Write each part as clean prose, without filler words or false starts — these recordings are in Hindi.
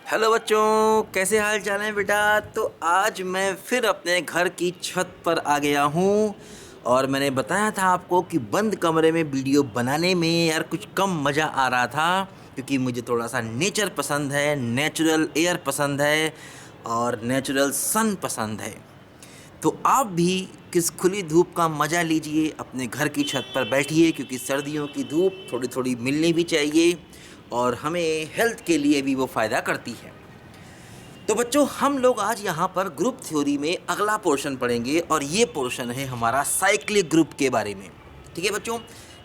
हेलो बच्चों, कैसे हाल चाल हैं बेटा। तो आज मैं फिर अपने घर की छत पर आ गया हूँ और मैंने बताया था आपको कि बंद कमरे में वीडियो बनाने में यार कुछ कम मज़ा आ रहा था, क्योंकि मुझे थोड़ा सा नेचर पसंद है, नेचुरल एयर पसंद है और नेचुरल सन पसंद है। तो आप भी किस खुली धूप का मज़ा लीजिए, अपने घर की छत पर बैठिए, क्योंकि सर्दियों की धूप थोड़ी थोड़ी मिलनी भी चाहिए और हमें हेल्थ के लिए भी वो फ़ायदा करती है। तो बच्चों, हम लोग आज यहाँ पर ग्रुप थ्योरी में अगला पोर्शन पढ़ेंगे और ये पोर्शन है हमारा साइक्लिक ग्रुप के बारे में। ठीक है बच्चों,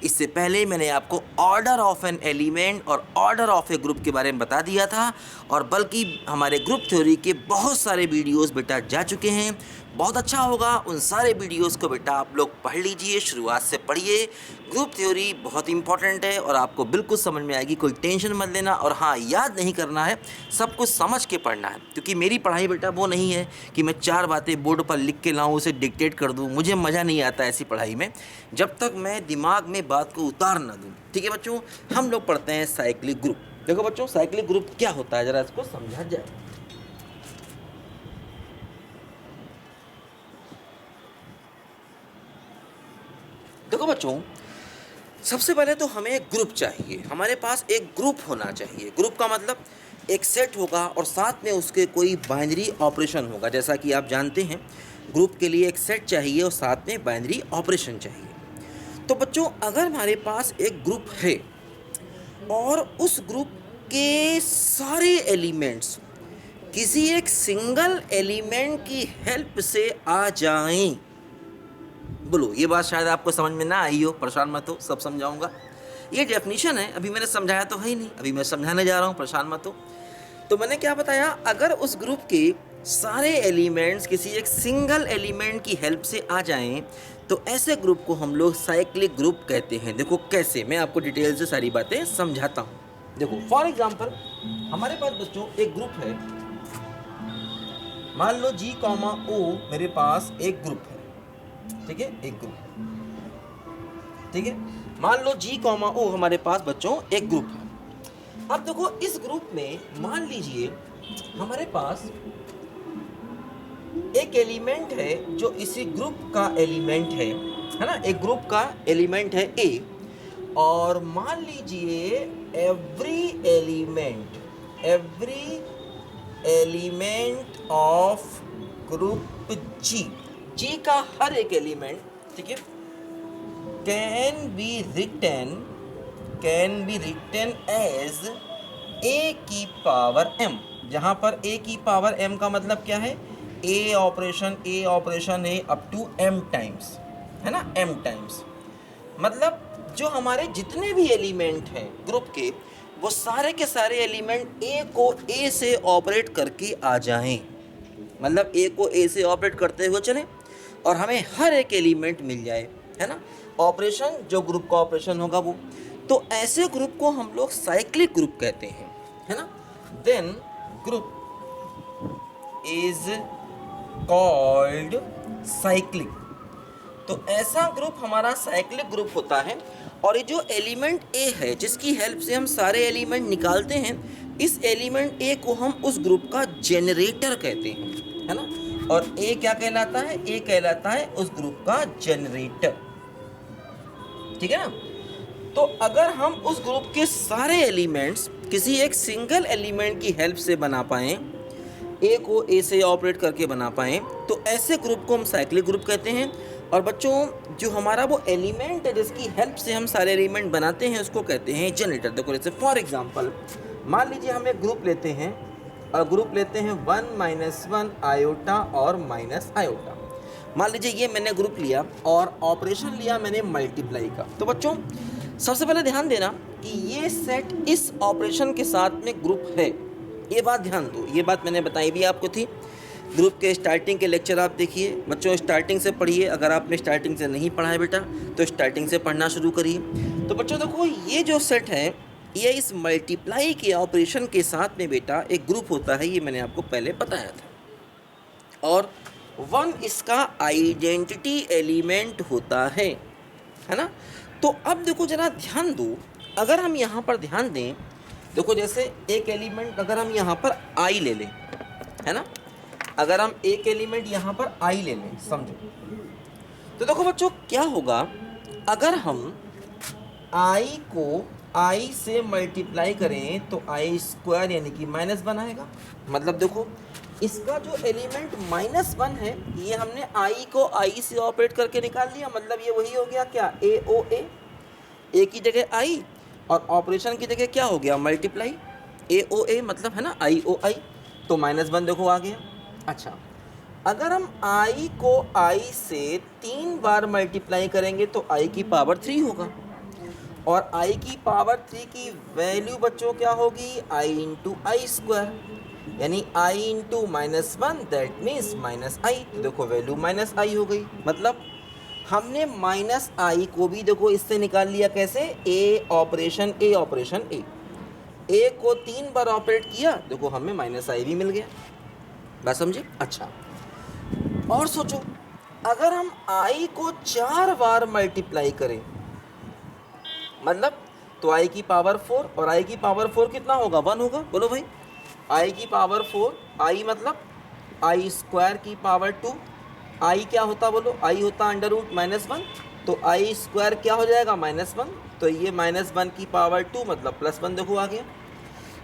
इससे पहले मैंने आपको ऑर्डर ऑफ एन एलिमेंट और ऑर्डर ऑफ ए ग्रुप के बारे में बता दिया था, और बल्कि हमारे ग्रुप थ्योरी के बहुत सारे वीडियोस बेटा जा चुके हैं। बहुत अच्छा होगा उन सारे वीडियोस को बेटा आप लोग पढ़ लीजिए, शुरुआत से पढ़िए। ग्रुप थ्योरी बहुत इंपॉर्टेंट है और आपको बिल्कुल समझ में आएगी, कोई टेंशन मत लेना। और हाँ, याद नहीं करना है, सब कुछ समझ के पढ़ना है, क्योंकि मेरी पढ़ाई बेटा वो नहीं है कि मैं 4 बातें बोर्ड पर लिख के लाऊं, उसे डिक्टेट कर दूं। मुझे मज़ा नहीं आता ऐसी पढ़ाई में जब तक मैं दिमाग में बात को उतार ना दूं। ठीक है बच्चों, हम लोग पढ़ते हैं साइक्लिक ग्रुप। देखो बच्चों, साइक्लिक ग्रुप क्या होता है, ज़रा इसको समझा जाए। देखो बच्चों, सबसे पहले तो हमें एक ग्रुप चाहिए। हमारे पास एक ग्रुप होना चाहिए। ग्रुप का मतलब एक सेट होगा और साथ में उसके कोई बाइनरी ऑपरेशन होगा। जैसा कि आप जानते हैं, ग्रुप के लिए एक सेट चाहिए और साथ में बाइनरी ऑपरेशन चाहिए। तो बच्चों, अगर हमारे पास एक ग्रुप है और उस ग्रुप के सारे एलिमेंट्स किसी एक सिंगल एलिमेंट की हेल्प से आ जाएं, बोलो, ये बात शायद आपको समझ में ना आई हो, परेशान मत हो, सब समझाऊंगा। ये डेफिनेशन है, अभी मैंने समझाया तो है ही नहीं, अभी मैं समझाने जा रहा हूँ, परेशान मत हो। तो मैंने क्या बताया, अगर उस ग्रुप के सारे एलिमेंट्स किसी एक सिंगल एलिमेंट की हेल्प से आ जाएं, तो ऐसे ग्रुप को हम लोग साइक्लिक ग्रुप कहते हैं। देखो कैसे, मैं आपको डिटेल से सारी बातें समझाता हूँ। देखो फॉर एग्जाम्पल, हमारे पास बच्चों एक ग्रुप है। मान लो G, O मेरे पास एक ग्रुप है। ठीक है, एक ग्रुप। ठीक है, मान लो G, O हमारे पास बच्चों एक ग्रुप है। अब देखो, इस ग्रुप में मान लीजिए हमारे पास एक एलिमेंट है जो इसी ग्रुप का एलिमेंट है ना। एक ग्रुप का एलिमेंट है A, और मान लीजिए every element of group G का हर एक एलिमेंट, ठीक है, can be written as A की पावर M। जहां पर A की पावर M का मतलब क्या है, A ऑपरेशन है अप टू M टाइम्स, है ना, M टाइम्स। मतलब जो हमारे जितने भी एलिमेंट हैं ग्रुप के, वो सारे के सारे एलिमेंट A को A से ऑपरेट करके आ जाएं। मतलब A को A से ऑपरेट करते हुए चलें और हमें हर एक एलिमेंट मिल जाए, है ना। ऑपरेशन जो ग्रुप का ऑपरेशन होगा वो, तो ऐसे ग्रुप को हम लोग साइक्लिक ग्रुप कहते हैं, है ना। Then group is called cyclic. तो ऐसा ग्रुप हमारा साइक्लिक ग्रुप होता है। और ये जो एलिमेंट A है, जिसकी हेल्प से हम सारे एलिमेंट निकालते हैं, इस एलिमेंट A को हम उस ग्रुप का जेनरेटर कहते हैं, है ना। और A क्या कहलाता है, A कहलाता है उस ग्रुप का जेनरेटर। ठीक है ना। तो अगर हम उस ग्रुप के सारे एलिमेंट्स किसी एक सिंगल एलिमेंट की हेल्प से बना पाएं, A को A से ऑपरेट करके बना पाएं, तो ऐसे ग्रुप को हम साइक्लिक ग्रुप कहते हैं। और बच्चों, जो हमारा वो एलिमेंट है जिसकी हेल्प से हम सारे एलिमेंट बनाते हैं, उसको कहते हैं जनरेटर। देखो जैसे फॉर एग्जांपल, मान लीजिए हम एक ग्रुप लेते हैं और ग्रुप लेते हैं 1 - 1 आयोटा और माइनस आयोटा। मान लीजिए ये मैंने ग्रुप लिया और ऑपरेशन लिया मैंने मल्टीप्लाई का। तो बच्चों, सबसे पहले ध्यान देना कि ये सेट इस ऑपरेशन के साथ में ग्रुप है। ये बात ध्यान दो, ये बात मैंने बताई भी आपको थी। ग्रुप के स्टार्टिंग के लेक्चर आप देखिए बच्चों, स्टार्टिंग से पढ़िए। अगर आपने स्टार्टिंग से नहीं पढ़ा है बेटा, तो स्टार्टिंग से पढ़ना शुरू करिए। तो बच्चों देखो, ये जो सेट है, ये इस मल्टीप्लाई के ऑपरेशन के साथ में बेटा एक ग्रुप होता है। ये मैंने आपको पहले बताया था। और 1 इसका आइडेंटिटी एलिमेंट होता है ना। तो अब देखो जरा ध्यान दो, अगर हम यहाँ पर ध्यान दें देखो जैसे एक एलिमेंट अगर हम यहाँ पर आई ले लें, है ना, अगर हम एक एलिमेंट यहाँ पर आई ले लें, समझो, तो देखो बच्चों क्या होगा, अगर हम आई को आई से मल्टीप्लाई करें तो आई स्क्वायर यानी कि -1 आएगा। मतलब देखो इसका जो एलिमेंट -1 है ये हमने आई को आई से ऑपरेट करके निकाल लिया, मतलब ये वही हो गया क्या, ए ओ ए की जगह आई और ऑपरेशन की जगह क्या हो गया, मल्टीप्लाई, ए ओ ए मतलब है ना आई ओ आई, तो -1 देखो आ गया। अच्छा अगर हम आई को आई से 3 बार मल्टीप्लाई करेंगे तो आई की पावर 3 होगा, और आई की पावर 3 की वैल्यू बच्चों क्या होगी, आई इंटू आई स्क्वायर, यानी आई इंटू -1 दैट मीन्स -i। तो देखो वैल्यू -i हो गई, मतलब हमने -i को भी देखो इससे निकाल लिया, कैसे, ए ऑपरेशन ए को 3 बार ऑपरेट किया, देखो हमें -i भी मिल गया, बात समझे। अच्छा और सोचो अगर हम i को 4 बार मल्टीप्लाई करें, मतलब तो i की पावर 4 और i की पावर 4 कितना होगा, 1 होगा, बोलो भाई, i की पावर 4, i मतलब i स्क्वायर की पावर 2, i क्या होता बोलो, i होता √-1, तो i स्क्वायर क्या हो जाएगा, -1, तो ये -1 की पावर 2 मतलब +1 देखो आ गया।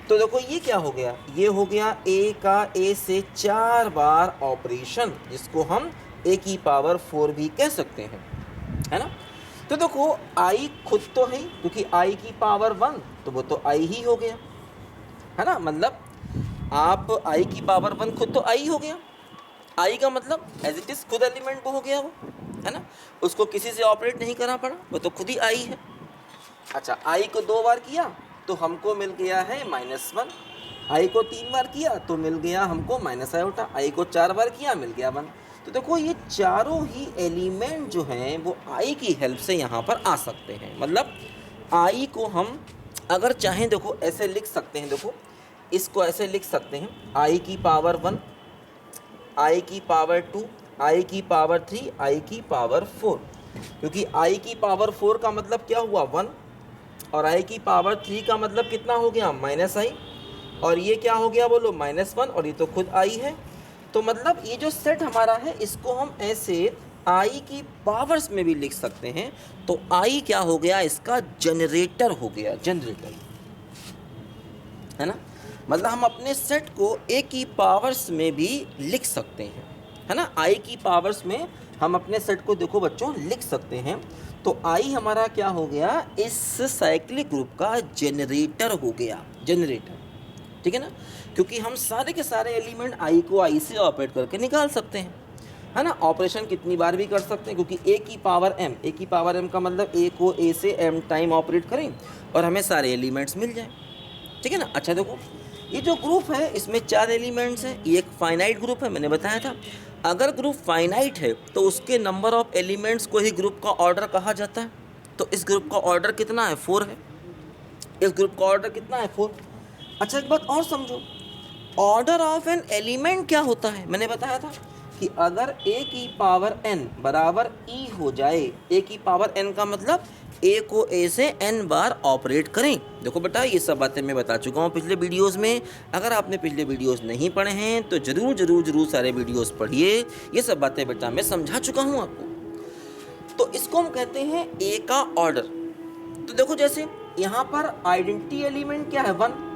तो देखो ये क्या हो गया, ये हो गया a का a से 4 बार ऑपरेशन, जिसको हम a की पावर 4 भी कह सकते हैं, है ना। तो देखो i खुद तो है क्योंकि i की पावर 1, तो वो तो i ही हो गया, है ना, मतलब आप i की पावर 1 खुद तो i हो गया, i का मतलब एज इट इज खुद एलिमेंट वो हो गया वो, है ना, उसको किसी से ऑपरेट नहीं करना पड़ा, वो तो खुद ही i है। अच्छा i को 2 बार किया तो हमको मिल गया है -1, i को 3 बार किया तो मिल गया हमको -i, i को 4 बार किया मिल गया 1। तो देखो ये चारों ही एलिमेंट जो हैं वो i की हेल्प से यहाँ पर आ सकते हैं, मतलब i को हम अगर चाहें देखो ऐसे लिख सकते हैं, देखो इसको ऐसे लिख सकते हैं, i की पावर 1, i की पावर 2, i की पावर 3, i की पावर 4, क्योंकि i की पावर 4 का मतलब क्या हुआ 1, और i की पावर 3 का मतलब कितना हो गया -i, और ये क्या हो गया बोलो -1, और ये तो खुद i है। तो मतलब ये जो सेट हमारा है इसको हम ऐसे i की पावर्स में भी लिख सकते हैं, तो i क्या हो गया, इसका जनरेटर हो गया, जनरेटर, है ना, मतलब हम अपने सेट को a की पावर्स में भी लिख सकते हैं, है ना, i की पावर्स में हम अपने सेट को देखो बच्चों लिख सकते हैं। तो i हमारा क्या हो गया, इस साइक्लिक ग्रुप का जनरेटर हो गया, जनरेटर, ठीक है ना, क्योंकि हम सारे के सारे एलिमेंट i को i से ऑपरेट करके निकाल सकते हैं, है ना, ऑपरेशन कितनी बार भी कर सकते हैं, क्योंकि a की पावर m का मतलब a को a से m टाइम ऑपरेट करें और हमें सारे एलिमेंट्स मिल जाए, ठीक है ना। अच्छा देखो ये जो ग्रुप है इसमें 4 एलिमेंट्स हैं, ये एक फाइनाइट ग्रुप है, मैंने बताया था, अगर ग्रुप फाइनाइट है तो उसके नंबर ऑफ एलिमेंट्स को ही ग्रुप का ऑर्डर कहा जाता है। तो इस ग्रुप का ऑर्डर कितना है, 4 है, इस ग्रुप का ऑर्डर कितना है, 4। अच्छा एक बात और समझो, ऑर्डर ऑफ एन एलिमेंट क्या होता है, मैंने बताया था कि अगर a की पावर n बराबर e हो जाए, a की पावर n का मतलब a को a से n बार ऑपरेट करें। देखो बेटा ये सब बातें मैं बता चुका हूँ पिछले वीडियोस में, अगर आपने पिछले वीडियोस नहीं पढ़े हैं तो ज़रूर सारे वीडियोस पढ़िए, ये सब बातें बेटा मैं समझा चुका हूँ आपको। तो इसको हम कहते हैं a का ऑर्डर। तो देखो जैसे यहाँ पर आइडेंटिटी एलिमेंट क्या है, 1,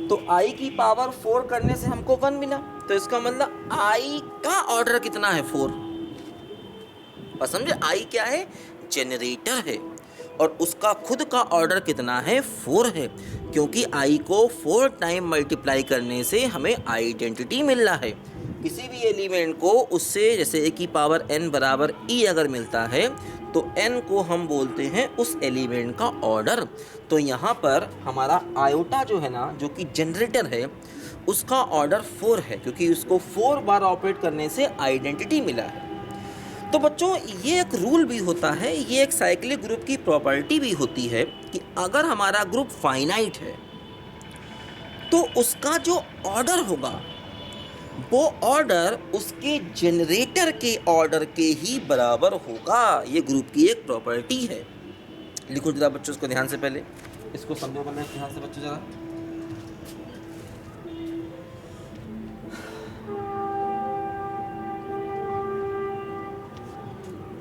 तो i की पावर 4 करने से हमको 1 मिला, तो इसका मतलब i का ऑर्डर कितना है, 4। बस समझे, i क्या है, जनरेटर है, और उसका खुद का ऑर्डर कितना है, 4 है, क्योंकि i को 4 टाइम मल्टीप्लाई करने से हमें आइडेंटिटी मिल रहा है। किसी भी एलिमेंट को उससे जैसे a की पावर n बराबर e अगर मिलता है तो n को हम बोलते हैं उस एलिमेंट का ऑर्डर। तो यहाँ पर हमारा आयोटा जो है ना, जो कि जनरेटर है, उसका ऑर्डर 4 है, क्योंकि उसको 4 बार ऑपरेट करने से आइडेंटिटी मिला है। तो बच्चों ये एक रूल भी होता है, ये एक साइक्लिक ग्रुप की प्रॉपर्टी भी होती है कि अगर हमारा ग्रुप फाइनाइट है तो उसका जो ऑर्डर होगा वो ऑर्डर उसके जनरेटर के ऑर्डर के ही बराबर होगा। ये ग्रुप की एक प्रॉपर्टी है। लिखो जरा बच्चों इसको ध्यान से, पहले इसको समझो पहले ध्यान से बच्चों जरा।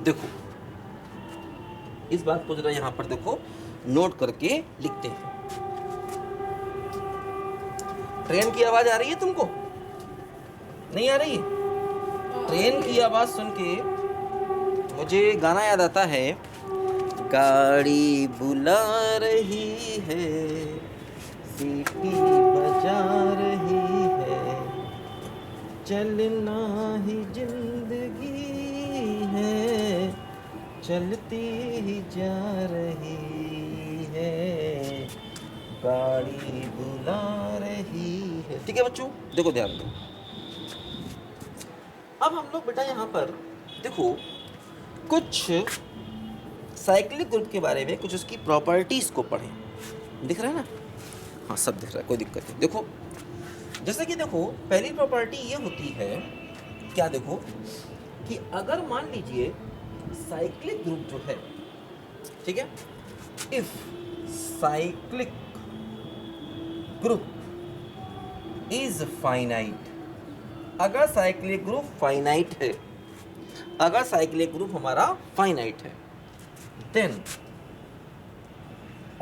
देखो इस बात को जरा यहाँ पर देखो नोट करके लिखते हैं। ट्रेन की आवाज आ रही है तुमको? नहीं आ रही है? ट्रेन की आवाज सुन के मुझे गाना याद आता है, गाड़ी बुला रही है, सीटी बजा रही है, चलना ही जिंदगी है, चलती ही जा रही है, गाड़ी बुला रही है। ठीक है बच्चों, देखो ध्यान दो। अब हम लोग बेटा यहाँ पर देखो कुछ साइक्लिक ग्रुप के बारे में, कुछ उसकी प्रॉपर्टीज को पढ़ें। दिख रहा है ना? हाँ सब दिख रहा है, कोई दिक्कत नहीं। देखो जैसे कि देखो पहली प्रॉपर्टी ये होती है, क्या देखो कि अगर मान लीजिए साइक्लिक ग्रुप जो है, ठीक है, if cyclic group is finite, अगर साइक्लिक ग्रुप फाइनाइट है, अगर साइक्लिक ग्रुप हमारा फाइनाइट है, then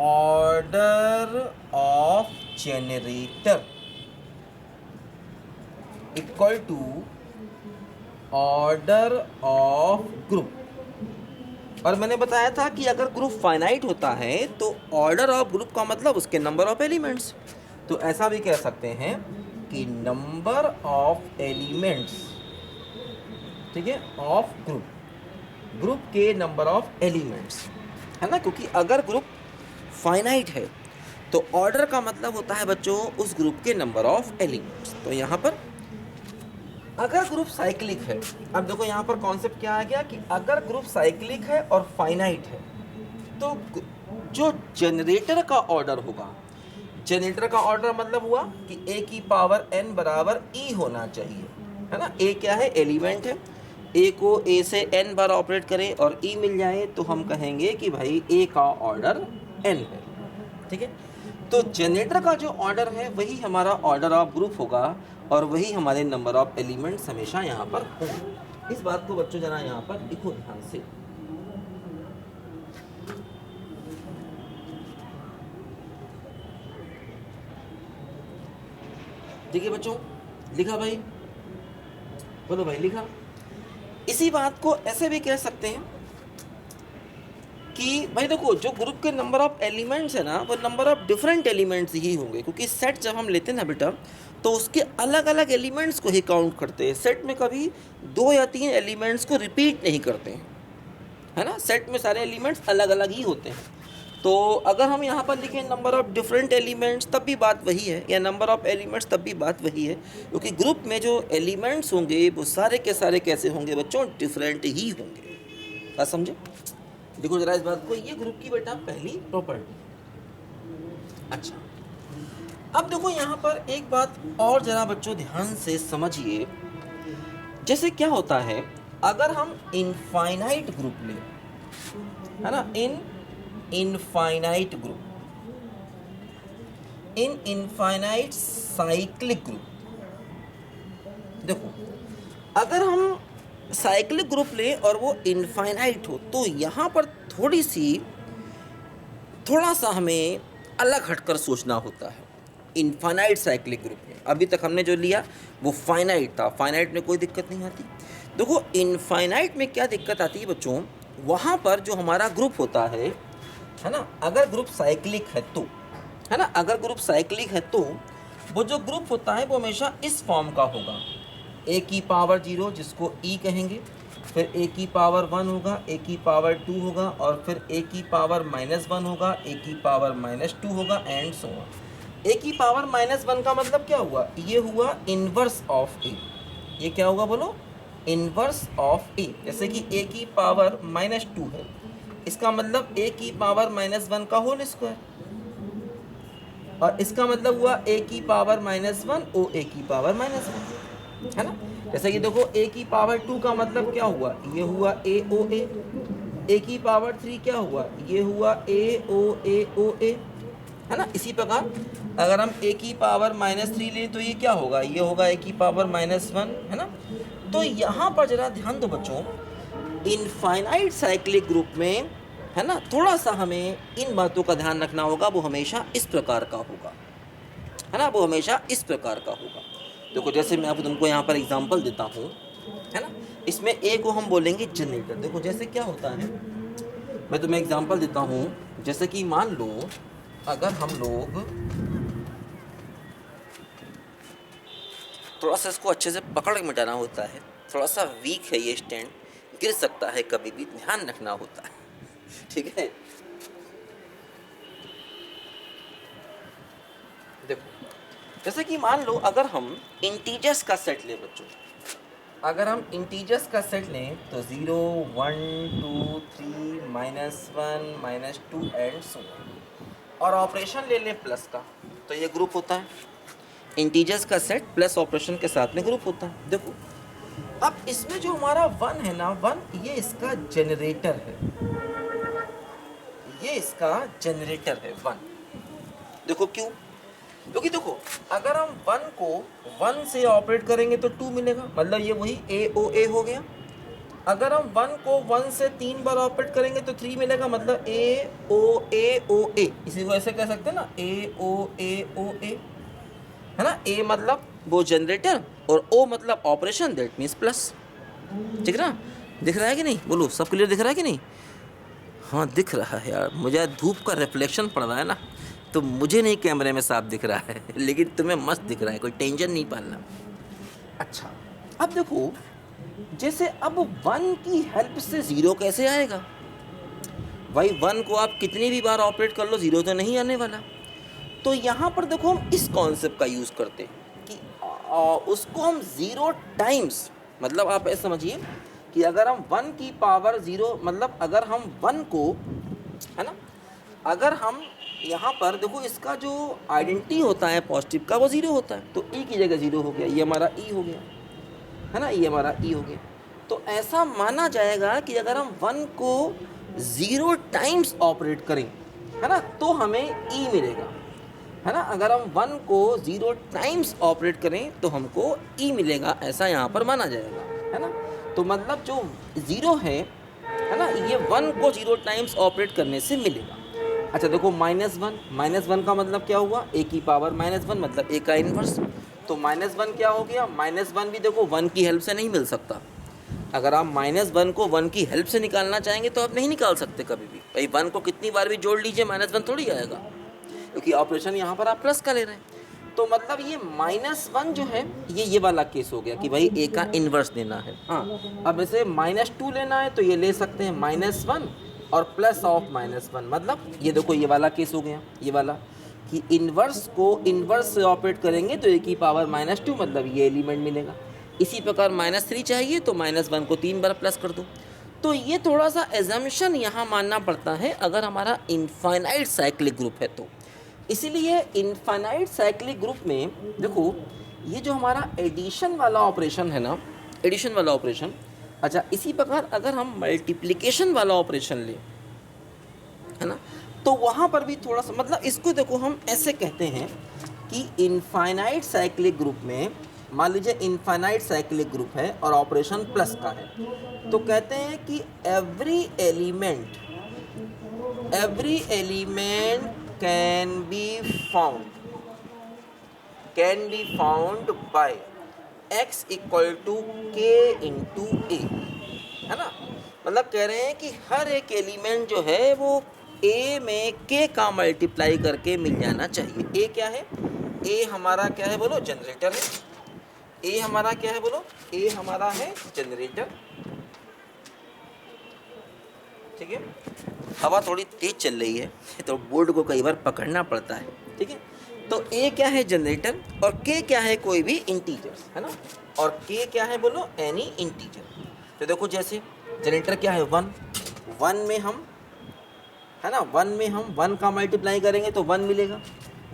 order of generator equal to order of group. और मैंने बताया था कि अगर ग्रुप फाइनाइट होता है तो ऑर्डर ऑफ ग्रुप का मतलब उसके नंबर ऑफ एलिमेंट्स। तो ऐसा भी कह सकते हैं कि नंबर ऑफ एलिमेंट्स, ठीक है, ऑफ ग्रुप, ग्रुप के नंबर ऑफ एलिमेंट्स, है ना, क्योंकि अगर ग्रुप फाइनाइट है तो ऑर्डर का मतलब होता है बच्चों उस ग्रुप के नंबर ऑफ एलिमेंट्स। तो यहाँ पर अगर ग्रुप साइक्लिक है, अब देखो यहाँ पर कॉन्सेप्ट क्या आ गया कि अगर ग्रुप साइक्लिक है और फाइनाइट है तो जो जनरेटर का ऑर्डर होगा, जनरेटर का ऑर्डर मतलब हुआ कि a की पावर n बराबर e होना चाहिए, है ना। a क्या है? एलिमेंट है। a को a से n बार ऑपरेट करें और e मिल जाए तो हम कहेंगे कि भाई a का ऑर्डर n है, ठीक है। तो जनरेटर का जो ऑर्डर है वही हमारा ऑर्डर ऑफ ग्रुप होगा और वही हमारे नंबर ऑफ एलिमेंट्स हमेशा यहाँ पर होंगे। इस बात को बच्चों जरा यहाँ पर लिखो ध्यान से। ठीक है बच्चों, लिखा भाई? बोलो भाई, लिखा? इसी बात को ऐसे भी कह सकते हैं कि भाई देखो जो ग्रुप के नंबर ऑफ एलिमेंट्स है ना वो नंबर ऑफ डिफरेंट एलिमेंट्स ही होंगे, क्योंकि सेट जब हम लेते हैं ना बेटा तो उसके अलग अलग एलिमेंट्स को ही काउंट करते हैं। सेट में कभी 2 या 3 एलिमेंट्स को रिपीट नहीं करते हैं, है ना। सेट में सारे एलिमेंट्स अलग अलग ही होते हैं। तो अगर हम यहाँ पर लिखें नंबर ऑफ डिफरेंट एलिमेंट्स तब भी बात वही है, या नंबर ऑफ एलिमेंट्स तब भी बात वही है, क्योंकि ग्रुप में जो एलिमेंट्स होंगे वो सारे के सारे कैसे होंगे बच्चों? डिफरेंट ही होंगे। बात समझे? देखो जरा इस बात को, ये ग्रुप की बेटा पहली प्रॉपर्टी। अच्छा, अब देखो यहाँ पर एक बात और जरा बच्चों ध्यान से समझिए। जैसे क्या होता है अगर हम इनफाइनाइट ग्रुप लें, है ना, infinite group, infinite cyclic group, देखो अगर हम साइक्लिक ग्रुप ले और वो इनफाइनाइट हो तो यहाँ पर थोड़ा सा हमें अलग हटकर सोचना होता है। इनफाइनाइट साइक्लिक ग्रुप में अभी तक हमने जो लिया वो फाइनाइट था, फाइनाइट में कोई दिक्कत नहीं आती। देखो इनफाइनाइट में क्या दिक्कत आती है बच्चों? वहाँ पर जो हमारा ग्रुप होता है ना, अगर ग्रुप साइक्लिक है तो, है ना, अगर ग्रुप साइक्लिक है तो वो जो ग्रुप होता है वो हमेशा इस फॉर्म का होगा, a की पावर 0 जिसको e कहेंगे, फिर a की पावर 1 होगा, a की पावर 2 होगा, और फिर a की पावर -1 होगा, a की पावर -2 होगा, एंड सो ऑन। a की पावर -1 का मतलब क्या हुआ? ये हुआ इन्वर्स ऑफ a। ये क्या होगा बोलो? Inverse of a। जैसे कि a की पावर -2 है, इसका मतलब a की पावर -1 का होल स्क्वायर, और इसका मतलब हुआ a की पावर -1 ओ a की पावर -1, है ना। जैसे कि देखो a की पावर 2 का मतलब क्या हुआ? ये हुआ a o a। a की पावर 3 क्या हुआ? ये हुआ a o a o a, है ना। इसी प्रकार अगर हम a की पावर -3 लें तो ये क्या होगा? ये होगा a की पावर -1, है ना। तो यहाँ पर जरा ध्यान दो बच्चों, इनफाइनाइट साइक्लिक ग्रुप में, है ना, थोड़ा सा हमें इन बातों का ध्यान रखना होगा। वो हमेशा इस प्रकार का होगा, है ना, वो हमेशा इस प्रकार का होगा। देखो जैसे मैं अब तुमको यहाँ पर एग्जांपल देता हूँ, है ना। इसमें ए को हम बोलेंगे जनरेटर। देखो जैसे क्या होता है, मैं तुम्हें एग्जांपल देता हूँ। जैसे कि मान लो अगर हम लोग थोड़ा सा इसको अच्छे से पकड़ के मिटाना होता है, थोड़ा सा वीक है ये स्टैंड, गिर सकता है कभी भी, ध्यान रखना होता है, ठीक है। देखो जैसे कि मान लो अगर हम इंटीजर्स का सेट लें बच्चों, अगर हम इंटीजर्स का सेट लें तो 0 1 2 3 -1 -2 एंड सो ऑन, और ऑपरेशन ले लें प्लस का, तो ये ग्रुप होता है। इंटीजर्स का सेट प्लस ऑपरेशन के साथ में ग्रुप होता है। देखो अब इसमें जो हमारा 1 है ना, 1 ये इसका जनरेटर है, ये इसका जनरेटर है 1। देखो क्यों? क्योंकि देखो अगर हम 1 को 1 से ऑपरेट करेंगे तो 2 मिलेगा, मतलब ये वही ए ओ ए हो गया। अगर हम 1 को 1 से 3 बार ऑपरेट करेंगे तो 3 मिलेगा, मतलब ए ओ ए। इसी को ऐसे कह सकते हैं ना, ए ओ ए, है ना। ए मतलब वो जनरेटर और ओ मतलब ऑपरेशन, दैट मीन्स प्लस। ठीक ना, दिख रहा है कि नहीं? बोलो सब क्लियर दिख रहा है कि नहीं? हाँ दिख रहा है यार, मुझे धूप का रिफ्लेक्शन पड़ रहा है ना, तो मुझे नहीं कैमरे में साफ दिख रहा है, लेकिन तुम्हें मस्त दिख रहा है, कोई टेंशन नहीं पालना। अच्छा अब देखो, जैसे अब 1 की हेल्प से 0 कैसे आएगा भाई? 1 को आप कितनी भी बार ऑपरेट कर लो 0 तो नहीं आने वाला। तो यहाँ पर देखो हम इस कॉन्सेप्ट का यूज़ करते हैं कि उसको हम 0 टाइम्स, मतलब आप ऐसे समझिए कि अगर हम 1 की पावर 0, मतलब अगर हम 1 को, है ना, अगर हम यहाँ पर देखो इसका जो आइडेंटिटी होता है पॉजिटिव का वो 0 होता है, तो ई की जगह 0 हो गया, ये हमारा ई हो गया, है ना, ये हमारा ई हो गया। तो ऐसा माना जाएगा कि अगर हम 1 को 0 टाइम्स ऑपरेट करें, है ना, तो हमें ई मिलेगा, है ना। अगर हम 1 को 0 टाइम्स ऑपरेट करें तो हमको ई मिलेगा, ऐसा यहाँ पर माना जाएगा, है ना। तो मतलब जो 0 है ना, ये 1 को 0 टाइम्स ऑपरेट करने से मिलेगा। अच्छा देखो -1 का मतलब क्या हुआ? ए की पावर -1 मतलब ए का इन्वर्स। तो -1 क्या हो गया? -1 भी देखो 1 की हेल्प से नहीं मिल सकता। अगर आप -1 को 1 की हेल्प से निकालना चाहेंगे तो आप नहीं निकाल सकते कभी भी भाई। 1 को कितनी बार भी जोड़ लीजिए -1 थोड़ी आएगा, क्योंकि ऑपरेशन यहाँ पर आप प्लस का ले रहे हैं। तो मतलब ये -1 जो है ये वाला केस हो गया कि भाई ए का इन्वर्स लेना है। हाँ अब इसे -2 लेना है तो ये ले सकते हैं -1 और प्लस ऑफ -1, मतलब ये देखो ये वाला केस हो गया, ये वाला कि इन्वर्स को इन्वर्स से ऑपरेट करेंगे तो ए की पावर -2 मतलब ये एलिमेंट मिलेगा। इसी प्रकार -3 चाहिए तो -1 को 3 बार प्लस कर दो। तो ये थोड़ा सा एजम्पशन यहाँ मानना पड़ता है अगर हमारा इनफाइनाइट साइक्लिक ग्रुप है तो। इसीलिए इनफाइनाइट साइक्लिक ग्रुप में देखो ये जो हमारा एडिशन वाला ऑपरेशन है ना, एडिशन वाला ऑपरेशन, अच्छा इसी प्रकार अगर हम मल्टीप्लिकेशन वाला ऑपरेशन लें, है ना, तो वहाँ पर भी थोड़ा सा, मतलब इसको देखो हम ऐसे कहते हैं कि इनफाइनाइट साइक्लिक ग्रुप में, मान लीजिए इनफाइनाइट साइक्लिक ग्रुप है और ऑपरेशन प्लस का है, तो कहते हैं कि every element can be found by x equal to K into A, है ना। मतलब कह रहे हैं कि हर एक एलिमेंट जो है वो a में k का मल्टीप्लाई करके मिल जाना चाहिए। a क्या है? a हमारा क्या है बोलो? जनरेटर है। a हमारा क्या है बोलो? a हमारा है जनरेटर, ठीक है। हवा थोड़ी तेज चल रही है तो बोर्ड को कई बार पकड़ना पड़ता है, ठीक है। तो ए क्या है? जनरेटर, और के क्या है? कोई भी इंटीजर, है ना। और के क्या है बोलो? Any integer. तो देखो जैसे जनरेटर क्या है? 1 में हम, है ना, 1 में हम 1 का मल्टीप्लाई करेंगे तो 1 मिलेगा,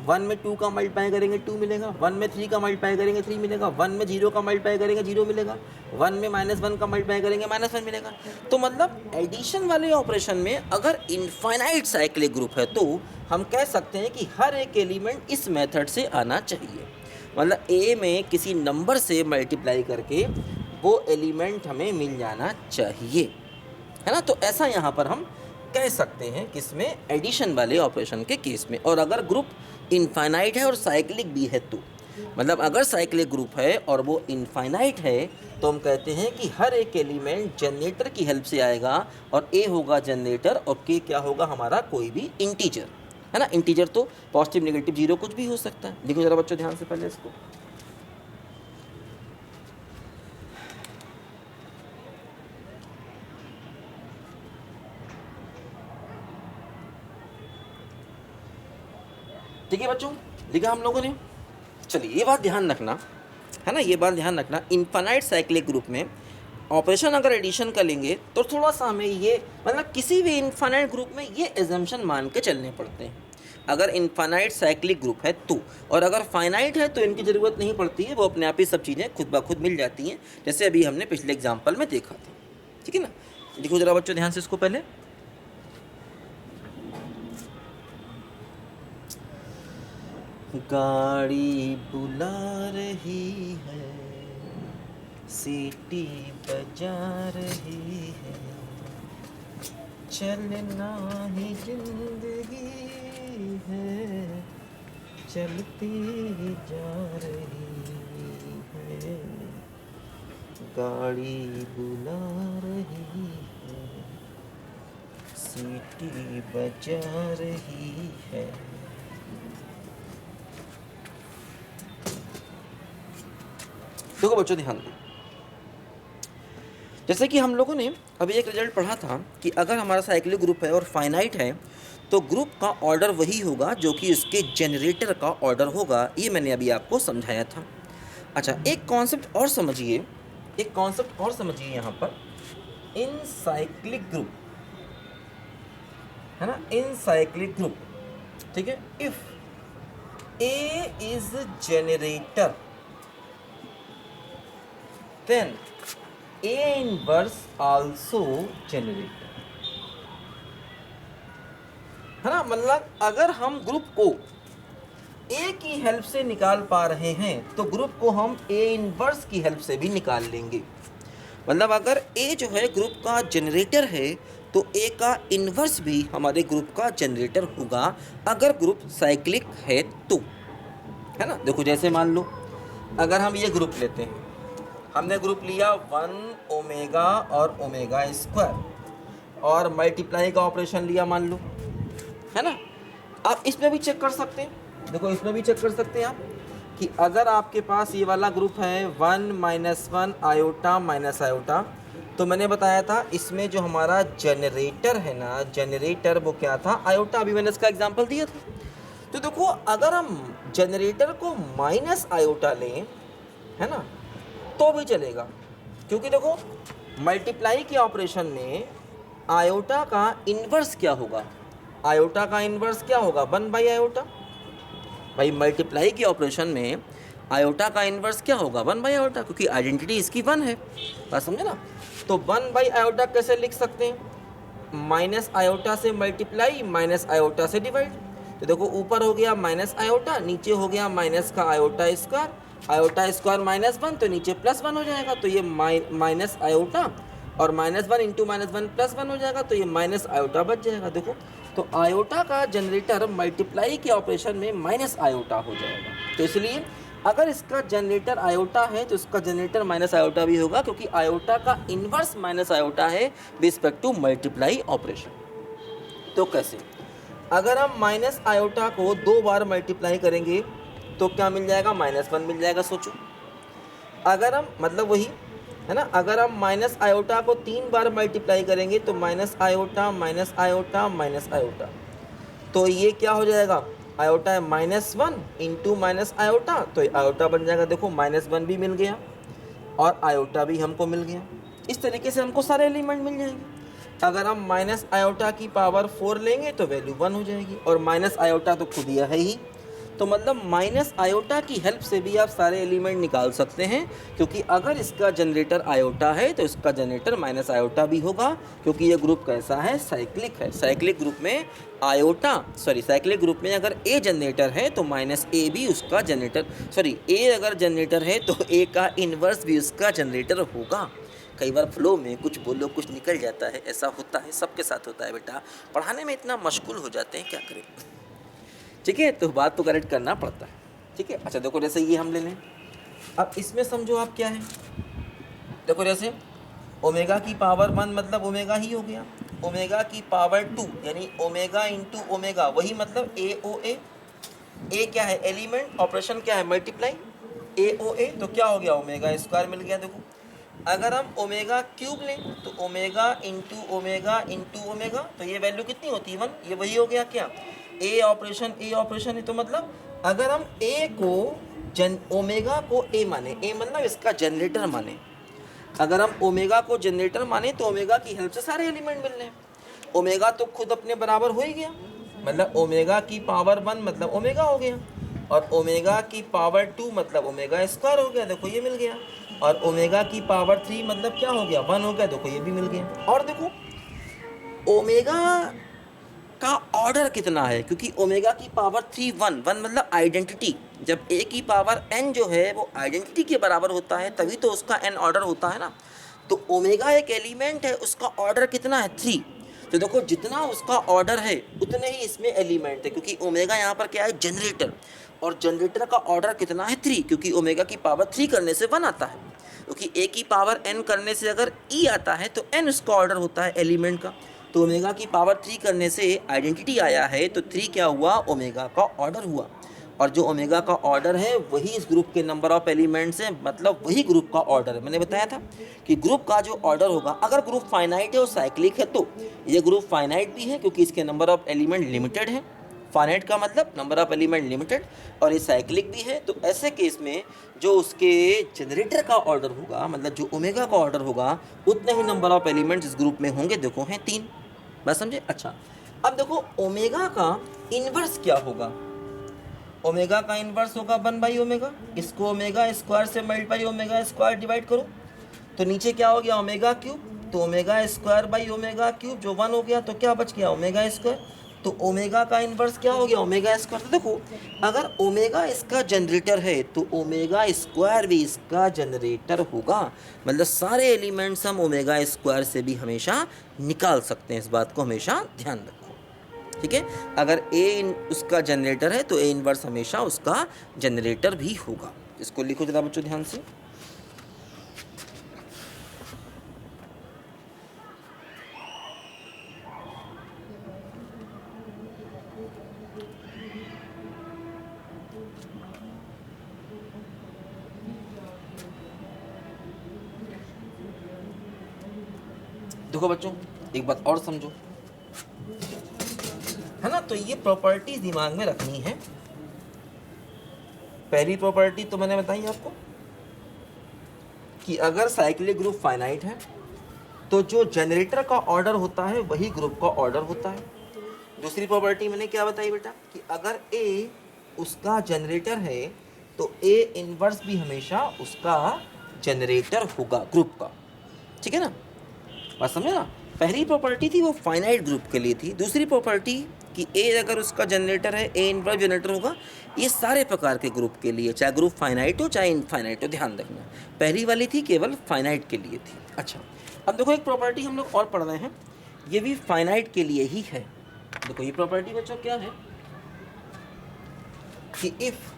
1 में 2 का मल्टीप्लाई करेंगे 2 मिलेगा, 1 में 3 का मल्टीप्लाई करेंगे 3 मिलेगा, 1 में 0 का मल्टीप्लाई करेंगे 0 मिलेगा, 1 में -1 का मल्टीप्लाई करेंगे -1 मिलेगा। तो मतलब एडिशन वाले ऑपरेशन में अगर इनफाइनाइट साइक्लिक ग्रुप है तो हम कह सकते हैं कि हर एक एलिमेंट इस मेथड से आना चाहिए, मतलब ए में किसी नंबर से मल्टीप्लाई करके वो एलिमेंट हमें मिल जाना चाहिए। है ना। तो ऐसा यहाँ पर हम कह सकते हैं किसमें, एडिशन वाले ऑपरेशन के केस में। और अगर ग्रुप इनफाइनाइट है और साइक्लिक भी है तो, मतलब अगर साइक्लिक ग्रुप है और वो इनफाइनाइट है तो हम कहते हैं कि हर एक एलिमेंट जनरेटर की हेल्प से आएगा, और ए होगा जनरेटर और के क्या होगा हमारा कोई भी इंटीजर, है ना। इंटीजर तो पॉजिटिव नेगेटिव जीरो कुछ भी हो सकता है। देखो जरा बच्चों ध्यान से पहले इसको, ठीक है बच्चों, लिखा हम लोगों ने। चलिए ये बात ध्यान रखना, है ना, ये बात ध्यान रखना, इनफाइनाइट साइक्लिक ग्रुप में ऑपरेशन अगर एडिशन कर लेंगे तो थोड़ा सा हमें ये, मतलब किसी भी इनफाइनाइट ग्रुप में ये एजम्पशन मान के चलने पड़ते हैं। अगर इनफाइनाइट साइक्लिक ग्रुप है तो, और अगर फाइनाइट है तो इनकी ज़रूरत नहीं पड़ती है, वो अपने आप ही सब चीज़ें खुद ब खुद मिल जाती हैं, जैसे अभी हमने पिछले एग्जाम्पल में देखा था। ठीक है ना। देखो जरा बच्चों ध्यान से इसको पहले, गाड़ी बुला रही है, सीटी बजा रही है, चलना ही जिंदगी है, चलती ही जा रही है, गाड़ी बुला रही है, सीटी बजा रही है। देखो बच्चों ध्यान दो, जैसे कि हम लोगों ने अभी एक रिजल्ट पढ़ा था कि अगर हमारा साइक्लिक ग्रुप है और फाइनाइट है तो ग्रुप का ऑर्डर वही होगा जो कि उसके जनरेटर का ऑर्डर होगा। ये मैंने अभी आपको समझाया था। अच्छा, एक कॉन्सेप्ट और समझिए, एक कॉन्सेप्ट और समझिए यहाँ पर, इन साइक्लिक ग्रुप, है ना, इन साइक्लिक ग्रुप, ठीक है, if A is generator then A inverse also generator, है ना। मतलब अगर हम ग्रुप को A की हेल्प से निकाल पा रहे हैं तो ग्रुप को हम A इनवर्स की हेल्प से भी निकाल लेंगे। मतलब अगर A जो है ग्रुप का जनरेटर है तो A का इनवर्स भी हमारे ग्रुप का जनरेटर होगा अगर ग्रुप साइक्लिक है तो, है ना। देखो जैसे मान लो अगर हम ये ग्रुप लेते हैं, हमने ग्रुप लिया 1 ओमेगा और ओमेगा स्क्वायर और मल्टीप्लाई का ऑपरेशन लिया मान लो, है ना। आप इसमें भी चेक कर सकते हैं, देखो इसमें भी चेक कर सकते हैं आप कि अगर आपके पास ये वाला ग्रुप है 1 -1 आयोटा माइनस आयोटा, तो मैंने बताया था इसमें जो हमारा जनरेटर है ना, जनरेटर वो क्या था, आयोटा। अभी मैंने इसका एग्जाम्पल दिया था। तो देखो अगर हम जनरेटर को माइनस आयोटा लें, है ना, तो भी चलेगा, क्योंकि देखो मल्टीप्लाई के ऑपरेशन में आयोटा का इन्वर्स क्या होगा, आयोटा का इन्वर्स क्या होगा, 1/आयोटा। भाई मल्टीप्लाई के ऑपरेशन में आयोटा का इन्वर्स क्या होगा, 1/आयोटा, क्योंकि आइडेंटिटी इसकी 1 है, बात समझे ना। तो 1/आयोटा कैसे लिख सकते हैं, माइनस आयोटा से मल्टीप्लाई माइनस आयोटा से डिवाइड। तो देखो ऊपर हो गया माइनस आयोटा, नीचे हो गया माइनस का आयोटा स्क्वायर, आयोटा स्क्वायर -1 तो नीचे +1 हो जाएगा, तो ये माइनस आयोटा और -1 इंटू -1 +1 हो जाएगा, तो ये माइनस आयोटा बच जाएगा। देखो तो आयोटा का जनरेटर मल्टीप्लाई के ऑपरेशन में माइनस आयोटा हो जाएगा। तो इसलिए अगर इसका जनरेटर आयोटा है तो इसका जनरेटर माइनस आयोटा भी होगा, क्योंकि आयोटा का इन्वर्स माइनस आयोटा है with respect to multiply operation. तो कैसे, अगर हम माइनस आयोटा को 2 बार मल्टीप्लाई करेंगे तो क्या मिल जाएगा, -1 मिल जाएगा। सोचो अगर हम, मतलब वही है ना, अगर हम माइनस आयोटा को 3 बार मल्टीप्लाई करेंगे तो minus iota minus iota minus iota, तो ये क्या हो जाएगा, आयोटा है -1 इंटू माइनस आयोटा, तो आयोटा बन जाएगा। देखो -1 भी मिल गया और आयोटा भी हमको मिल गया। इस तरीके से हमको सारे एलिमेंट मिल जाएंगे। अगर हम माइनस आयोटा की पावर 4 लेंगे तो वैल्यू 1 हो जाएगी, और माइनस आयोटा तो खुद यह है ही, तो मतलब माइनस आयोटा की हेल्प से भी आप सारे एलिमेंट निकाल सकते हैं, क्योंकि अगर इसका जनरेटर आयोटा है तो इसका जनरेटर माइनस आयोटा भी होगा, क्योंकि ये ग्रुप कैसा है, साइक्लिक है। साइक्लिक ग्रुप में साइक्लिक ग्रुप में अगर ए जनरेटर है तो -a भी उसका जनरेटर, ए अगर जनरेटर है तो ए का इन्वर्स भी उसका जनरेटर होगा। कई बार फ्लो में कुछ बोलो कुछ निकल जाता है, ऐसा होता है, सबके साथ होता है बेटा, पढ़ाने में इतना मशगूल हो जाते हैं, क्या करें। ठीक है, तो बात तो करेक्ट करना पड़ता है। ठीक है, अच्छा देखो जैसे ये हम ले लें, अब इसमें समझो आप क्या है, देखो जैसे ओमेगा की पावर 1 मतलब ओमेगा ही हो गया, ओमेगा की पावर 2 यानी ओमेगा इंटू ओमेगा, वही मतलब ए ओ ए क्या है एलिमेंट, ऑपरेशन क्या है मल्टीप्लाई, ए ओ ए, तो क्या हो गया ओमेगा स्क्वायर मिल गया। देखो अगर हम ओमेगा क्यूब लें तो ओमेगा इंटू ओमेगा, तो ये वैल्यू कितनी होती है 1, ये वही हो गया क्या ए ऑपरेशन है। तो मतलब अगर हम ए को ओमेगा को ए माने, ए मतलब इसका जनरेटर माने, अगर हम ओमेगा को जनरेटर माने तो ओमेगा की हेल्प से सारे एलिमेंट मिल रहे हैं। ओमेगा तो खुद अपने बराबर हो ही गया, मतलब ओमेगा की पावर 1 मतलब ओमेगा हो गया, और ओमेगा की पावर 2 मतलब ओमेगा स्क्वायर हो गया, देखो ये मिल गया, और ओमेगा की पावर 3 मतलब क्या हो गया 1 हो गया, देखो ये भी मिल गया। और देखो ओमेगा का ऑर्डर कितना है, क्योंकि ओमेगा की पावर 3 1 मतलब आइडेंटिटी, जब ए की पावर n जो है वो आइडेंटिटी के बराबर होता है तभी तो उसका n ऑर्डर होता है ना। तो ओमेगा एक एलिमेंट है, उसका ऑर्डर कितना है 3, तो देखो जितना उसका ऑर्डर है उतने ही इसमें एलिमेंट है, क्योंकि ओमेगा यहाँ पर क्या है जनरेटर, और जनरेटर का ऑर्डर कितना है 3, क्योंकि ओमेगा की पावर 3 करने से 1 आता है, क्योंकि ए की पावर n करने से अगर e आता है तो n उसका ऑर्डर होता है एलिमेंट का, तो ओमेगा की पावर 3 करने से आइडेंटिटी आया है, तो 3 क्या हुआ ओमेगा का ऑर्डर हुआ, और जो ओमेगा का ऑर्डर है वही इस ग्रुप के नंबर ऑफ एलिमेंट्स हैं, मतलब वही ग्रुप का ऑर्डर है। मैंने बताया था कि ग्रुप का जो ऑर्डर होगा, अगर ग्रुप फाइनाइट है और साइक्लिक है तो ये ग्रुप फाइनाइट भी है क्योंकि इसके नंबर ऑफ एलिमेंट लिमिटेड है, फाइनाइट का मतलब नंबर ऑफ एलिमेंट लिमिटेड, और ये साइक्लिक भी है। तो ऐसे केस में जो उसके जनरेटर का ऑर्डर होगा, मतलब जो ओमेगा का ऑर्डर होगा, उतने ही नंबर ऑफ एलिमेंट्स इस ग्रुप में होंगे, देखो हैं 3, बस समझे। अच्छा अब देखो ओमेगा का इन्वर्स क्या होगा, ओमेगा का इन्वर्स होगा 1/ओमेगा, इसको ओमेगा स्क्वायर से मल्टीप्लाई ओमेगा स्क्वायर डिवाइड करो, तो नीचे क्या हो गया ओमेगा क्यूब, तो omega square by omega cube जो 1 हो गया, तो क्या बच गया ओमेगा स्क्वायर, तो ओमेगा का इन्वर्स क्या हो गया ओमेगा स्क्वायर। तो देखो अगर ओमेगा इसका जनरेटर है तो ओमेगा स्क्वायर भी इसका जनरेटर होगा, मतलब सारे एलिमेंट्स हम ओमेगा स्क्वायर से भी हमेशा निकाल सकते हैं, इस बात को हमेशा ध्यान रखो। ठीक है, अगर ए उसका जनरेटर है तो ए इन्वर्स हमेशा उसका जनरेटर भी होगा। इसको लिखो जरा बच्चों ध्यान से। देखो बच्चों एक बात और समझो, है ना, तो ये प्रॉपर्टीज दिमाग में रखनी है। पहली प्रॉपर्टी तो मैंने बताई आपको कि अगर साइक्लिक ग्रुप फाइनाइट है तो जो जनरेटर का ऑर्डर होता है वही ग्रुप का ऑर्डर होता है। दूसरी प्रॉपर्टी मैंने क्या बताई बेटा कि अगर ए उसका जनरेटर है तो ए इनवर्स भी हमेशा उसका जनरेटर होगा ग्रुप का। ठीक है ना, बात समझे ना। पहली प्रॉपर्टी थी वो फाइनाइट ग्रुप के लिए थी, दूसरी प्रॉपर्टी कि ए अगर उसका जनरेटर है ए इनवर्स जनरेटर होगा, ये सारे प्रकार के ग्रुप के लिए, चाहे ग्रुप फाइनाइट हो चाहे इनफाइनाइट हो, ध्यान रखना। पहली वाली थी केवल फाइनाइट के लिए थी। अच्छा अब देखो एक प्रॉपर्टी हम लोग और पढ़ रहे हैं, ये भी फाइनाइट के लिए ही है। देखो ये प्रॉपर्टी बच्चों क्या है कि if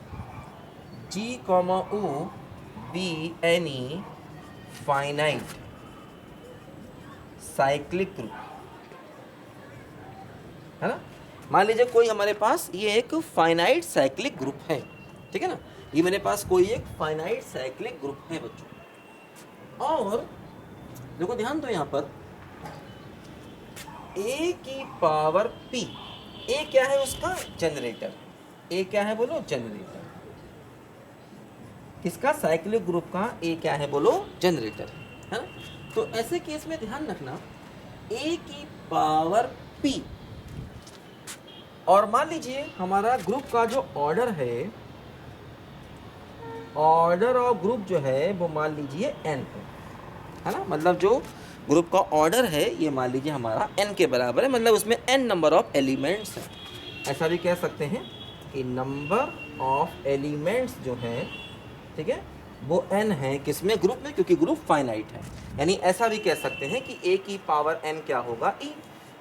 G, O be any finite cyclic group, है ना, मान लीजिए कोई हमारे पास ये एक फाइनाइट साइक्लिक ग्रुप है, ठीक है ना, ये मेरे पास कोई एक फाइनाइट साइक्लिक ग्रुप है बच्चों, और देखो ध्यान दो यहाँ पर a की पावर p, a क्या है उसका जनरेटर, a क्या है बोलो जनरेटर, किसका साइक्लिक ग्रुप का a क्या है बोलो जनरेटर, है ना। तो ऐसे केस में ध्यान रखना a की पावर p, और मान लीजिए हमारा ग्रुप का जो ऑर्डर है, ऑर्डर ऑफ ग्रुप जो है वो मान लीजिए n है ना, मतलब जो ग्रुप का ऑर्डर है ये मान लीजिए हमारा n के बराबर है, मतलब उसमें n नंबर ऑफ एलिमेंट्स है। ऐसा भी कह सकते हैं कि नंबर ऑफ एलिमेंट्स जो हैं, ठीक है, वो n है किसमें, ग्रुप में, क्योंकि ग्रुप फाइनाइट है। यानी ऐसा भी कह सकते हैं कि a की पावर n क्या होगा, e,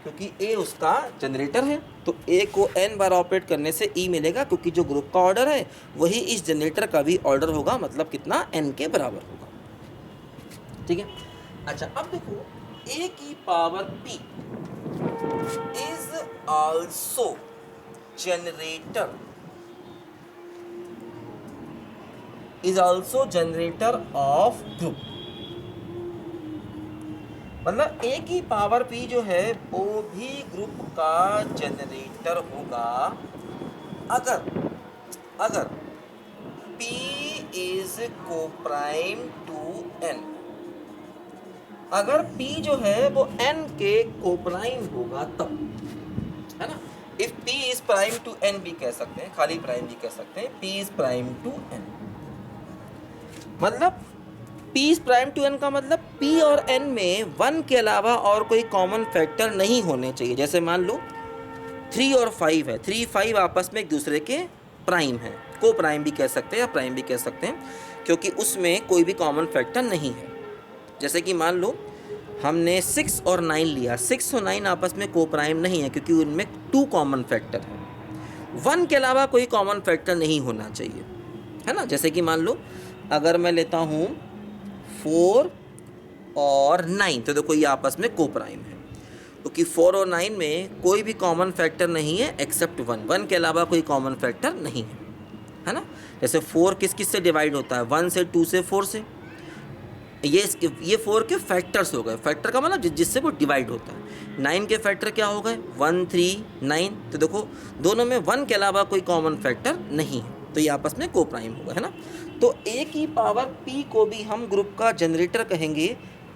क्योंकि a उसका जनरेटर है, तो a को n बार ऑपरेट करने से e मिलेगा, क्योंकि जो ग्रुप का ऑर्डर है वही इस जनरेटर का भी ऑर्डर होगा, मतलब कितना, n के बराबर होगा। ठीक है। अच्छा, अब देखो a की power p is also generator, is also generator off group. मतलब a की पावर p जो है वो भी ग्रुप का जनरेटर होगा अगर p is coprime to n। अगर p जो है वो n के कोप्राइम होगा तब, है ना। If p is prime to n भी कह सकते हैं, खाली प्राइम भी कह सकते हैं, p is prime to n। मतलब p is prime to n का मतलब p और n में 1 के अलावा और कोई कॉमन फैक्टर नहीं होने चाहिए। जैसे मान लो 3 और 5 है, 3 5 आपस में एक दूसरे के प्राइम है, को प्राइम भी कह सकते हैं या प्राइम भी कह सकते हैं, क्योंकि उसमें कोई भी कॉमन फैक्टर नहीं है। जैसे कि मान लो हमने 6 और 9 लिया, 6 और 9 आपस में को प्राइम नहीं है, क्योंकि उनमें 2 कॉमन फैक्टर है। 1 के अलावा कोई कॉमन फैक्टर नहीं होना चाहिए, है ना। जैसे कि मान लो अगर मैं लेता हूँ 4 और 9, तो देखो ये आपस में को प्राइम है, क्योंकि 4 और 9 में कोई भी कॉमन फैक्टर नहीं है एक्सेप्ट 1, 1 के अलावा कोई कॉमन फैक्टर नहीं है ना। जैसे 4 किस किस से डिवाइड होता है, 1 से, 2 से, 4 से। ये 4 के फैक्टर्स हो गए, फैक्टर का मतलब जिससे वो डिवाइड होता है। 9 के फैक्टर क्या हो गए, 1 3 9, तो देखो दोनों में 1 के अलावा कोई कॉमन फैक्टर नहीं है, तो ये आपस में को प्राइम होगा, है ना। तो a की पावर p को भी हम ग्रुप का जनरेटर कहेंगे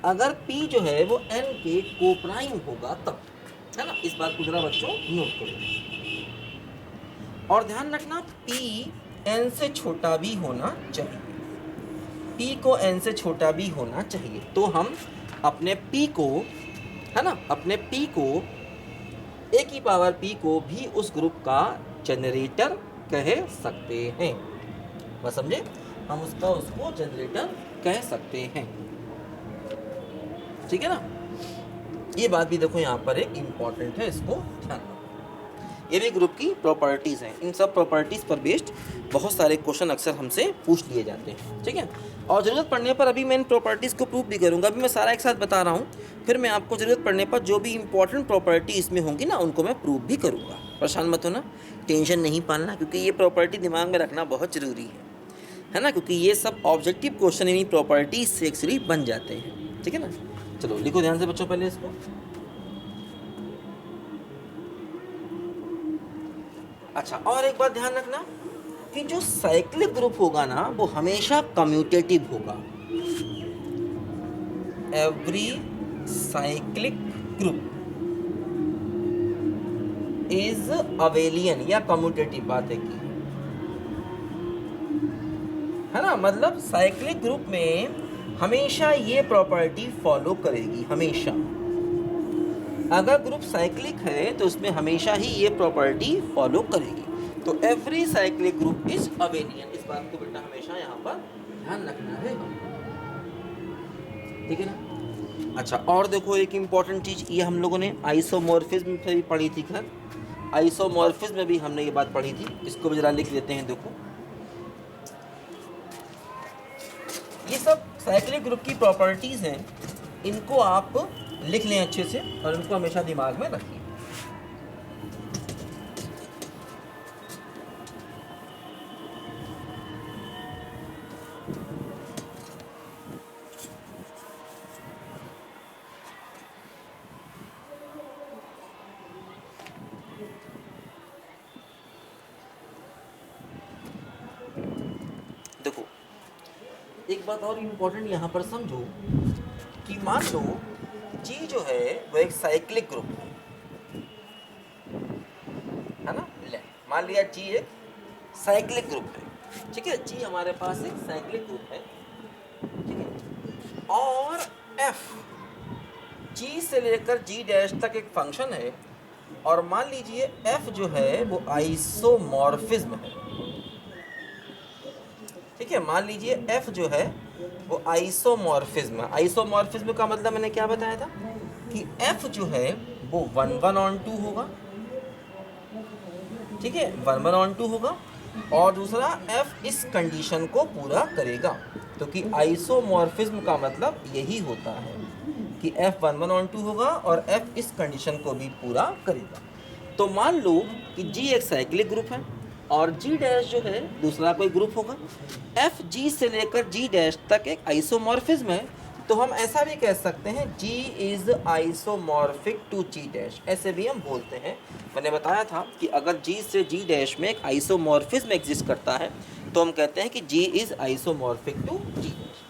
अगर p जो है वो n के को प्राइम होगा तब, है ना। इस बात को जरा बच्चों नोट करो और ध्यान रखना, p n से छोटा भी होना चाहिए, p को n से छोटा भी होना चाहिए। तो हम अपने p को, है ना, अपने p को, a की पावर p को भी उस ग्रुप का जनरेटर कह सकते हैं। बस समझे, हम उसको जनरेटर कह सकते हैं, ठीक है ना। ये बात भी देखो यहाँ पर एक इम्पॉर्टेंट है, इसको ध्यान रखो। ये भी ग्रुप की प्रॉपर्टीज़ हैं, इन सब प्रॉपर्टीज़ पर बेस्ड बहुत सारे क्वेश्चन अक्सर हमसे पूछ लिए जाते हैं, ठीक है। और ज़रूरत पड़ने पर अभी मैं इन प्रॉपर्टीज़ को प्रूव भी करूँगा। अभी मैं सारा एक साथ बता रहा हूँ, फिर मैं आपको ज़रूरत पड़ने पर जो भी इंपॉर्टेंट प्रॉपर्टी इसमें होंगी ना, उनको मैं प्रूव भी करूँगा। परेशान मत होना, टेंशन नहीं पालना, क्योंकि ये प्रॉपर्टी दिमाग में रखना बहुत ज़रूरी है ना, क्योंकि ये सब ऑब्जेक्टिव क्वेश्चन इन्हीं प्रॉपर्टी से एक्चुअली बन जाते हैं, ठीक है ना। चलो लिखो ध्यान से बच्चों पहले इसको। अच्छा, और एक बात ध्यान रखना कि जो साइक्लिक ग्रुप होगा ना वो हमेशा कम्यूटेटिव होगा। Every cyclic group is abelian या कम्यूटेटिव, बात है की, है ना। मतलब साइक्लिक ग्रुप में हमेशा ये प्रॉपर्टी फॉलो करेगी, हमेशा। अगर ग्रुप साइक्लिक है तो उसमें हमेशा ही ये प्रॉपर्टी फॉलो करेगी। तो every cyclic group is abelian, इस बात को बेटा हमेशा यहाँ पर ध्यान रखना है, ठीक है ना। अच्छा, और देखो एक इम्पॉर्टेंट चीज़, ये हम लोगों ने आइसोमॉर्फिज्म में भी पढ़ी थी, खैर आइसोमॉर्फिज्म में भी हमने ये बात पढ़ी थी, इसको भी जरा लिख लेते हैं। देखो ये सब साइक्लिक ग्रुप की प्रॉपर्टीज़ हैं, इनको आप लिख लें अच्छे से और इनको हमेशा दिमाग में रखिए। देखो एक बात और इम्पोर्टेंट यहाँ पर समझो कि मान लो जी जो है वो एक साइक्लिक ग्रुप है ना। ले मान लिया जी एक साइक्लिक ग्रुप है, ठीक है। जी हमारे पास एक साइक्लिक ग्रुप है, ठीक है। और एफ जी से लेकर जी डैश तक एक फंक्शन है, और मान लीजिए एफ जो है वो आइसोमॉर्फिज्म है, ठीक है। मान लीजिए F जो है वो आइसोमॉर्फिज्म है। आइसोमॉर्फिज्म का मतलब मैंने क्या बताया था कि F जो है वो 1:1 होगा, ठीक है, 1:1 होगा, और दूसरा F इस कंडीशन को पूरा करेगा। तो कि आइसोमॉर्फिज्म का मतलब यही होता है कि F 1:1 होगा और F इस कंडीशन को भी पूरा करेगा। तो मान लो कि G एक साइक्लिक ग्रुप है और G डैश जो है दूसरा कोई ग्रुप होगा। F G से लेकर G डैश तक एक आइसोमॉर्फिज्म है, तो हम ऐसा भी कह सकते हैं G is isomorphic to G dash, ऐसे भी हम बोलते हैं। मैंने बताया था कि अगर G से G डैश में एक आइसोमॉर्फिज्म एग्जिस्ट करता है तो हम कहते हैं कि G is isomorphic to G dash.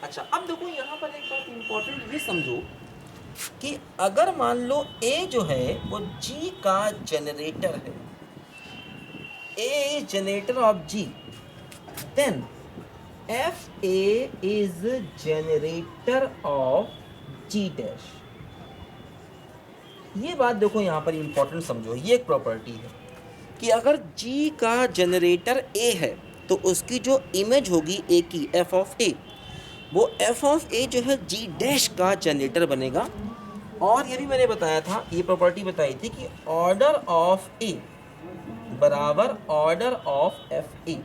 अच्छा, अब देखो यहाँ पर एक बात इंपॉर्टेंट ये समझो कि अगर मान लो A जो है वो G का जनरेटर है, A is generator of G, then FA is generator of G dash। ये बात देखो यहाँ पर इंपॉर्टेंट समझो, ये एक प्रॉपर्टी है कि अगर G का जनरेटर A है तो उसकी जो इमेज होगी A की F ऑफ A, वो F ऑफ A जो है G डैश का जनरेटर बनेगा। और ये भी मैंने बताया था, ये प्रॉपर्टी बताई थी कि ऑर्डर ऑफ A बराबर ऑर्डर ऑफ एफ ए।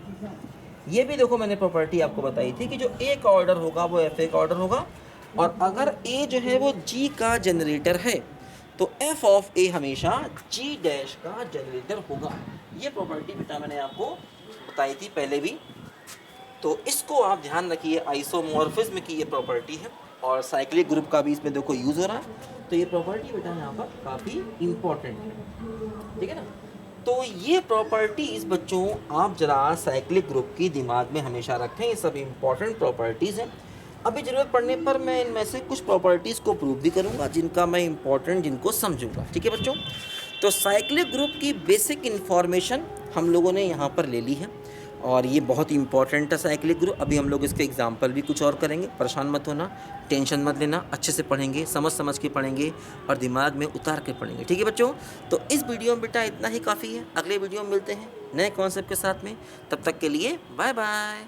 ये भी देखो मैंने प्रॉपर्टी आपको बताई थी कि जो ए का ऑर्डर होगा वो एफ ए का ऑर्डर होगा, और अगर ए जो है वो जी का जनरेटर है तो एफ ऑफ ए हमेशा जी डैश का जनरेटर होगा। ये प्रॉपर्टी बेटा मैंने आपको बताई थी पहले भी, तो इसको आप ध्यान रखिए। आइसोमॉर्फिज्म की ये प्रॉपर्टी है और साइक्लिक ग्रुप का भी इसमें देखो यूज़ हो रहा है, तो ये प्रॉपर्टी बेटा यहाँ पर काफ़ी इम्पोर्टेंट है, ठीक है ना। तो ये प्रॉपर्टीज़ बच्चों आप जरा साइक्लिक ग्रुप की दिमाग में हमेशा रखें, ये सब इम्पॉर्टेंट प्रॉपर्टीज़ हैं। अभी ज़रूरत पड़ने पर मैं इनमें से कुछ प्रॉपर्टीज़ को प्रूव भी करूँगा जिनका मैं इम्पॉर्टेंट जिनको समझूंगा, ठीक है बच्चों। तो साइक्लिक ग्रुप की बेसिक इन्फॉर्मेशन हम लोगों ने यहाँ पर ले ली है और ये बहुत इंपॉर्टेंट है साइक्लिक ग्रुप। अभी हम लोग इसके एग्जाम्पल भी कुछ और करेंगे, परेशान मत होना, टेंशन मत लेना, अच्छे से पढ़ेंगे, समझ समझ के पढ़ेंगे और दिमाग में उतार के पढ़ेंगे, ठीक है बच्चों। तो इस वीडियो में बेटा इतना ही काफ़ी है, अगले वीडियो में मिलते हैं नए कॉन्सेप्ट के साथ में, तब तक के लिए बाय बाय।